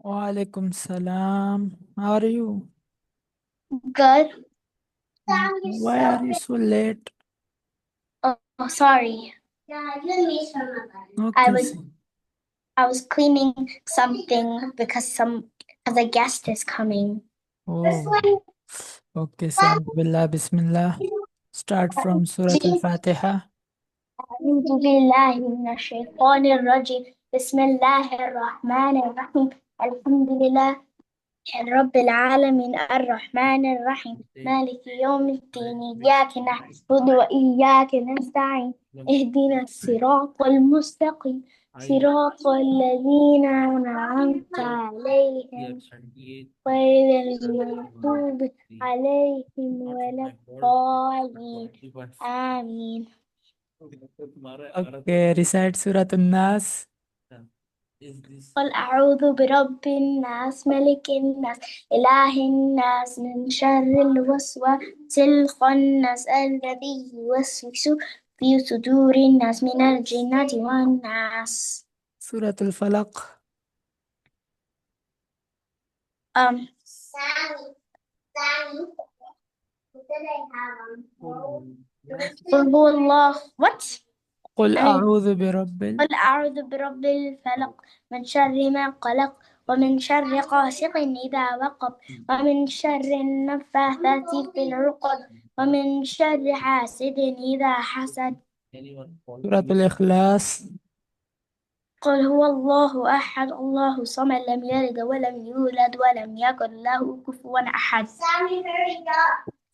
Walaikum salam. How are you? Good. Why are you so late? Oh, sorry. I Okay. was I was cleaning something because a guest is coming. Oh, okay. So, Billah, Bismillah. Start from Surah Al-Fatiha. أعوذ بالله من الشيطان الرجيم بسم الله الرحمن الرحيم الحمد لله رب العالمين الرحمن الرحيم مالك يوم الدين إياك نعبد وإياك نستعين اهدنا الصراط المستقيم صراط الذين أنعمت عليهم غير المغضوب عليهم ولا الضالين آمين. Okay, recite Surah An-Nas. قل أعوذ برب الناس ملك الناس إله الناس من شر الوسواس الخناس الذي يوسوس في صدور الناس من الجنة والناس. Surah Al-Falaq. Um, قل هو الله what؟ قل أنا أعوذ برب قل أعوذ برب الفلق من شر ما قلق ومن شر غاسق إذا وقب ومن شر النفاثات في العقد ومن شر حاسد إذا حسد. سورة الإخلاص. قل هو الله أحد الله الصمد لم يلد ولم يولد ولم يكن له كفوا أحد.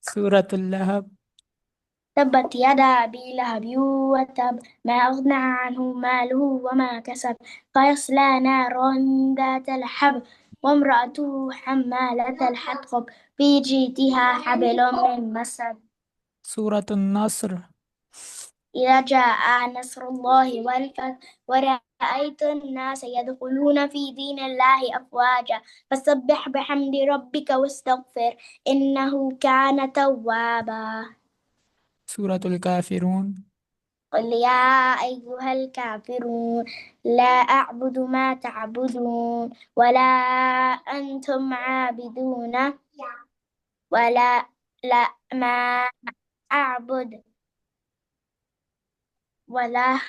سورة اللهب. تبت يدا أبي لهب وتب ما أغنى عنه ماله وما كسب فيصلى نارا ذات لهب وامرأته حمالة الحطب في جيدها حبل من مسد. سورة النصر. إذا جاء نصر الله والفتح ورأيت الناس يدخلون في دين الله أفواجا فسبح بحمد ربك واستغفر إنه كان توابا. سورة الكافرون. قل يا أيها الكافرون لا أعبد ما تعبدون ولا أنتم عابدون ولا لا ما أعبد ولا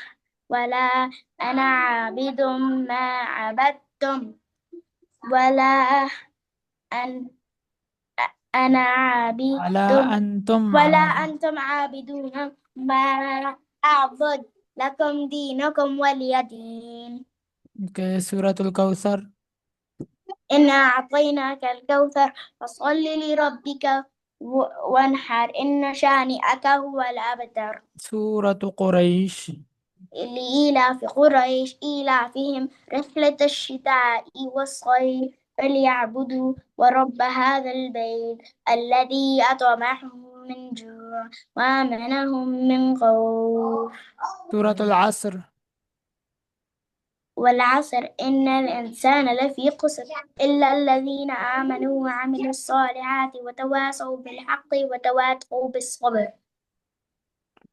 ولا أنا عابد ما عبدتم ولا أن أنا عابد ولا أنتم ولا عابدون. أنتم عابدون ما أعبد لكم دينكم ولي دين. Okay, سورة الكوثر. إنا أعطيناك الكوثر فصل لربك وانحر إن شانئك هو الأبتر. سورة قريش. لإيلاف قريش إيلافهم رحلة الشتاء والصيف فليعبدوا ورب هذا البيت الذي أطعمهم من جوع وآمنهم من خوف. سورة العصر. والعصر إن الإنسان لفي خسر إلا الذين آمنوا وعملوا الصالحات وتواصوا بالحق وتواصوا بالصبر.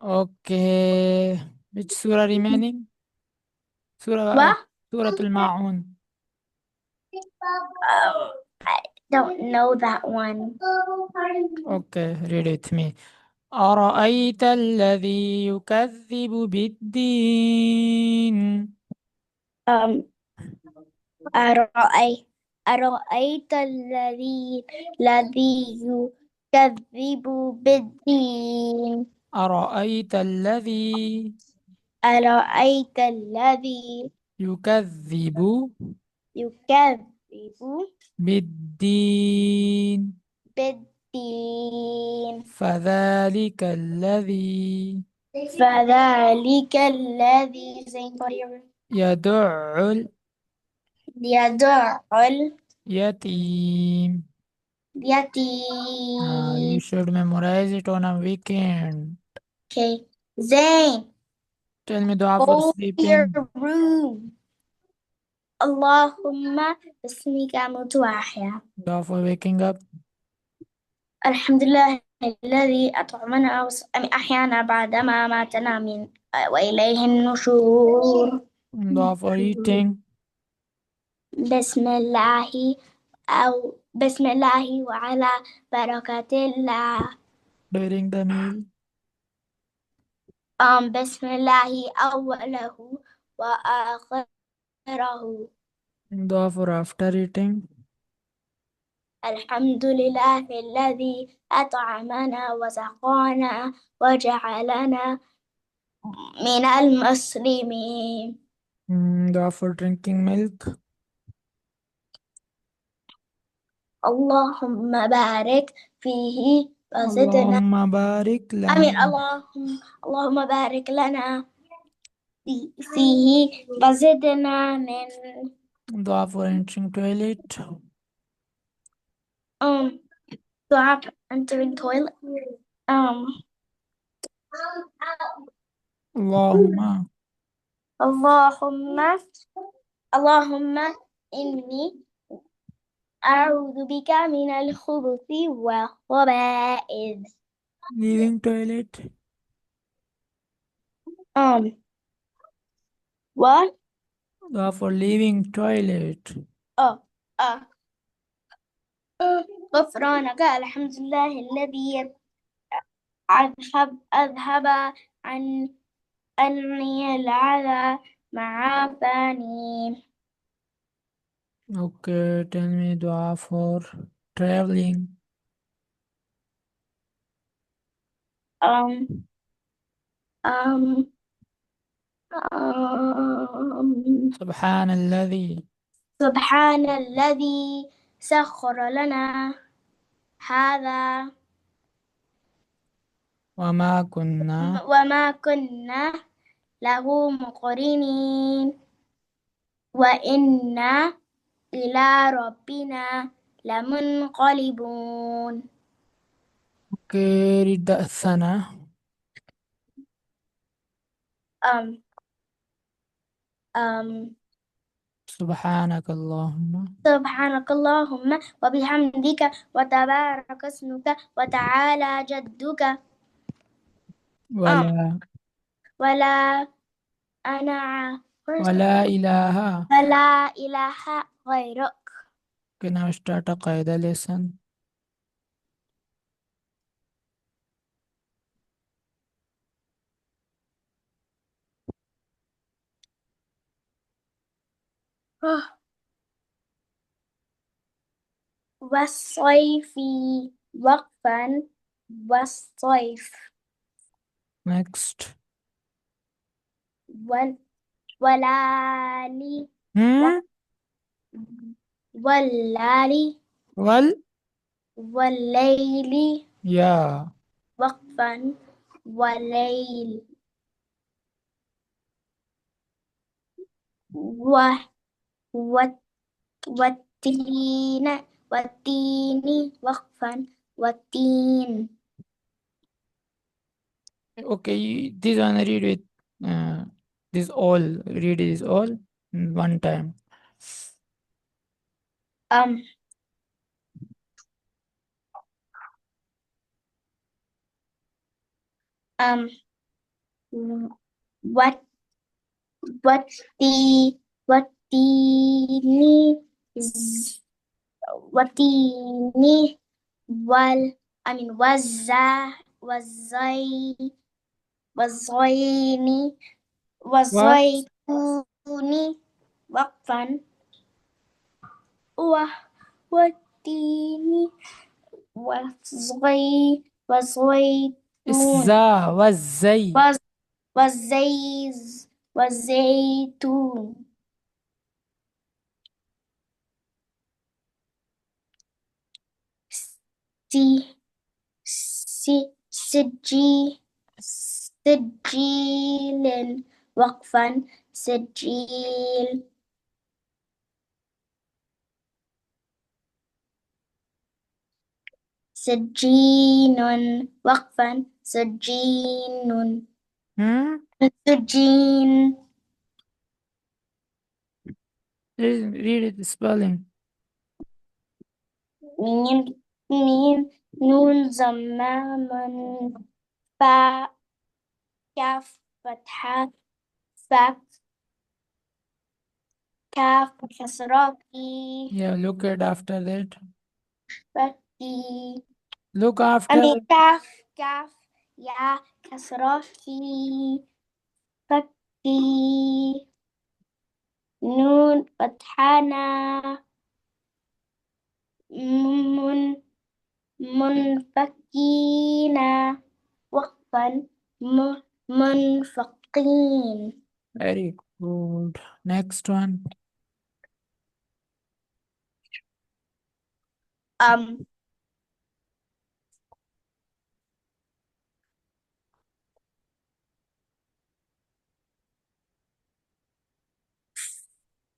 Okay, which surah remaining? و سورة الماعون. I don't know that one. Okay, read it with me. أرأيت الذي يكذب بالدين. Um, أرأي أرأيت الذي يكذب بالدين. أرأيت الذي أرأيت الذي يكذب يكذب بالدين بالدين فذلك الذي فذلك الذي يدع يدع اليتيم. You اليتيم. should memorize it on a weekend. Okay. Zain, Tell me dua for go to your sleeping. room. اللهم باسمك أموت وأحيا. Dua for waking up. الحمد لله الذي أطعمنا أحيانا بعدما ماتنا وإليه النشور. Dua for eating. بسم الله أو بسم الله وعلى بركة الله. during the meal. بسم الله أوله وآخره. Dua for after eating. الحمد لله الذي أطعمنا وسقانا وجعلنا من المسلمين. Dua for drinking milk. اللهم بارك فيه وزدنا. Allahumma barik lana. آمين. اللهم بارك لنا فيه وزدنا من Dua for entering toilet. um دعاء entering toilet. um Allahumma. اللهم اللهم إني أعوذ بك من الخبث والخبائث. Leaving toilet. What? Dua for leaving toilet. Oh, uh, غفرانك الحمد لله الذي أذهب عن عني العذى مع عافاني. Okay, tell me dua for traveling. um, um, um, سبحان الذي سبحان الذي سخر لنا هذا وما كنا وما كنا له مقرنين وإنا إلى ربنا لمنقلبون. Okay, read the sana. um, um, سبحانك اللهم سبحانك اللهم وبحمدك وتبارك اسمك وتعالى جدك. ولا ولا أنا ولا إله. ولا إله غيرك. Okay, now start a qaida lesson. والصيف وقفا والصيف Next. ولالي Hmm? واللالي Well, والليل yeah. وقفا والليل و و- والتين والتين وقفا والتين. Okay, this one read with this all. Read this all in one time. um um what والتي والتين والتين والزي والزين What? والزيتون وقفا و والتين والزيتون الزا والزي. والز- والزيتون. سي سجيل وقفا سجيل. سجين وقفا سجين. Hmm? سجين. Read it spelling. ميم ميم نون زمام فاء كاف فتحة فاء كاف كسرة كي. Yeah, look at after that. فكي. Look after. كاف يا كسرة في. فكي. نون فتحنا. من منفكين. وقفا. منفقين. Very good. Next one. أم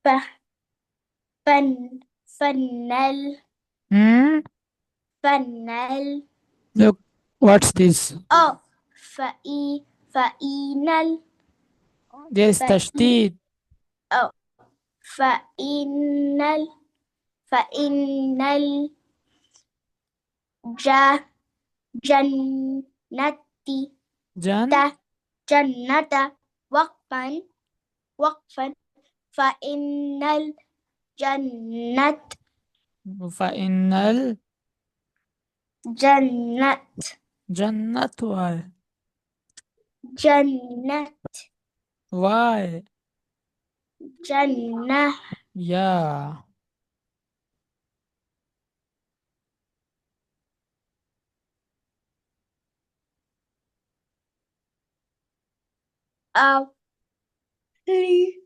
ف فن فنل Hmm? فنل. Look, what's this? أو فإنل. Yes, فإن tashdid. أو فإنل فإنل جا جنتي. Jan. جنة. وقفا. وقفا. فإن الجنة. فإن جنة. الجنة. Why? جنة. Why? جنة. Yeah. أو لي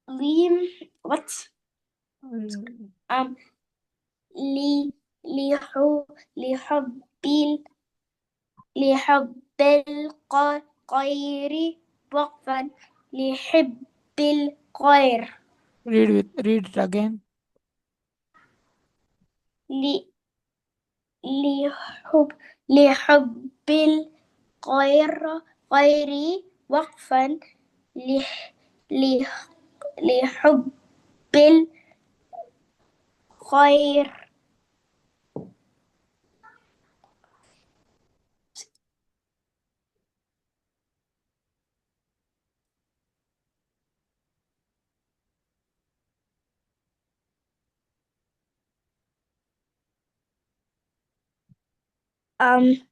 ليم what أم لي لحب لحب القير. وقفا. لحب القير. Read it again. لحب الخير. وقفا. لحب الخير. أم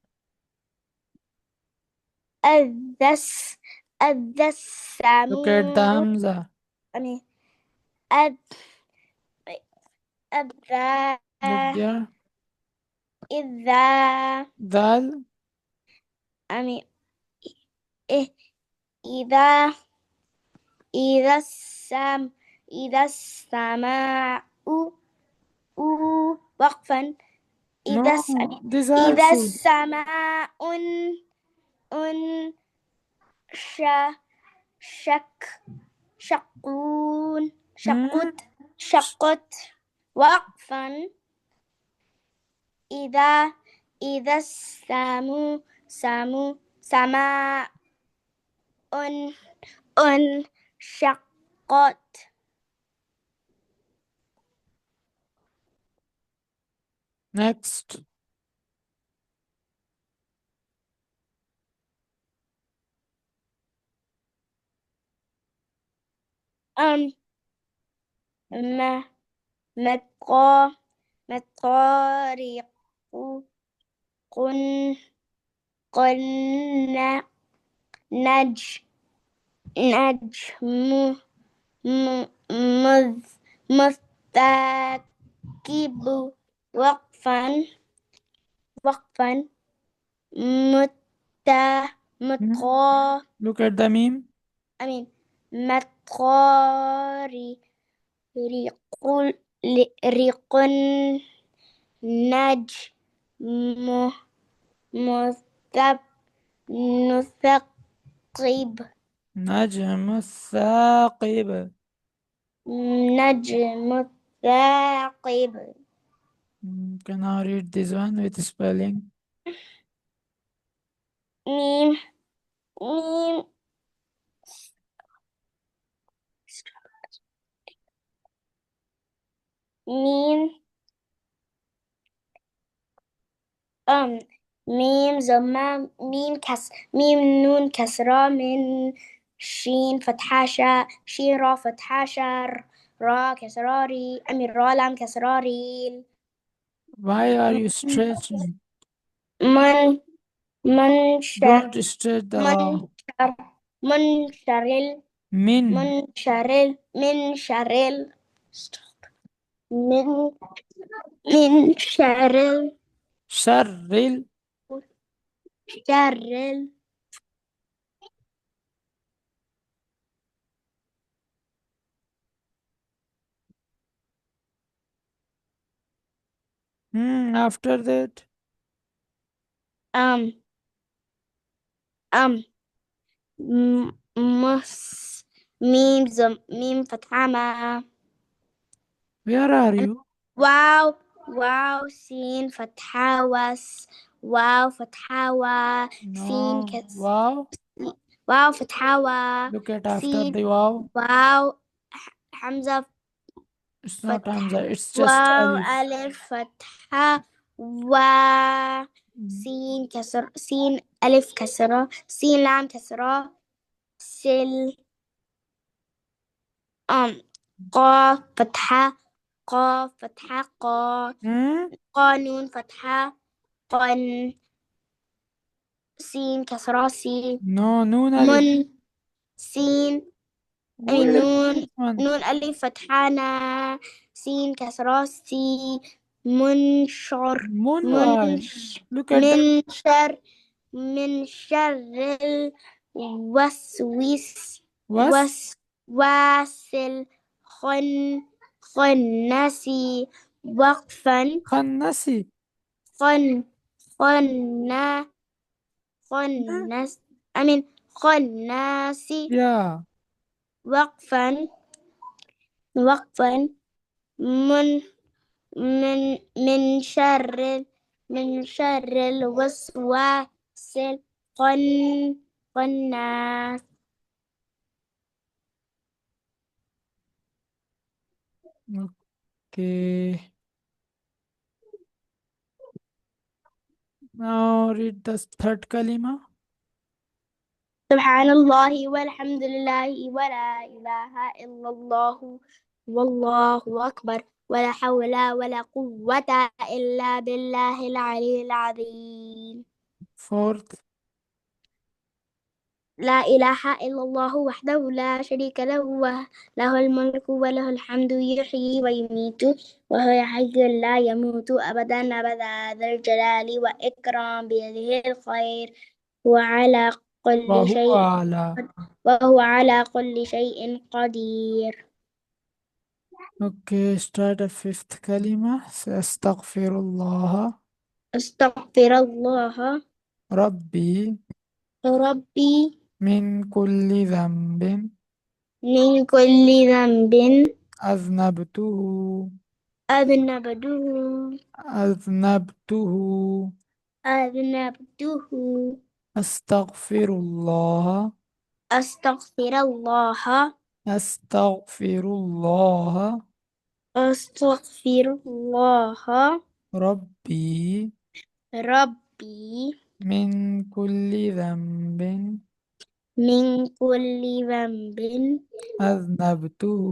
الدس Look at the السمو. Hamza. أمي أد الذا Look there. إذا. Dal. أمي إيه إذا إذا السماء. وقفا. No, this إذا also. السماء أن ش شك شقون Hmm? شقت. وقفا. إذا سماء انشقت. Next. أم ما مطا مطارق. قن قلنا نجم مذ مثاقب. وقفا. متا Hmm? مطا Look at the meme. أمين مطاري. ريق نجم مثب نثقب. نجم الثاقب. نجم ثاقب. Can I read this one with spelling? ميم ميم ميم أم ميم زمام ميم نون كسرة من شين فتحة شاء، شين را فتحة شر، را كسراري، أمير را لام كسراري. Why are you stretching? من منشر Don't stretch the ra. منشر منشرل Min. منشرل من منشرل Sharril. شرل. After that. أم أم مس ميم فتحة ما. Where are you? واو واو سين فتحة وس، واو فتحة و، سين No. كس، Wow. واو فتحة و، Look at after سين the wow. واو حمزة It's not فتحة، Hamza. It's just واو Alif. ألف فتحة و، Mm. سين كسر، سين ألف كسرة، سين لام كسرة، سل. قاف فتحة، قاف فتحة قا، Hmm? قانون فتحة قن، سين كسرة سي، No. Noon Alif. من سين أي Where نون، this one? نون ألف فتحانا، سين كسرة سي، منشر Moon. Why? منش Look at the من شر، من شر الوسوس was. واسل خن، خنسي وقفا، Khannasi. خن خنا خنس أمين خناسي Yeah. وقفا، وقفا من من شر، من شر الوسواس الخناس. Okay. Now read the third kalima. سبحان الله والحمد لله ولا إله إلا الله والله أكبر ولا حول ولا قوة إلا بالله العلي العظيم. Fourth. لا إله إلا الله وحده لا شريك له، له الملك وله الحمد يحيي ويميت وهو حي لا يموت أبدا أبدا ذا الجلال والإكرام بيده الخير وعلى كل وهو شيء، على. وهو على كل شيء قدير. Okay, start a fifth kalima. Astaghfirullah. أستغفر الله Rabbi. ربي Min kulli dhanbin. من كل ذنب أذنبته. أذنبته، أذنبته. أذنبته. أستغفرullah. أستغفر الله أستغفرullah. أستغفر الله Rabbi. ربي Min kulli dhanbin. من كل ذنب أذنبته.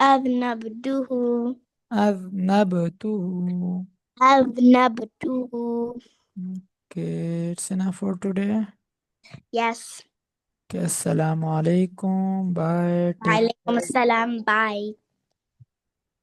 أذنبته، أذنبته. أذنبته. Okay, it's enough for today. Yes. Okay, assalamu alaikum. Bye. Take عليكم السلام. باي.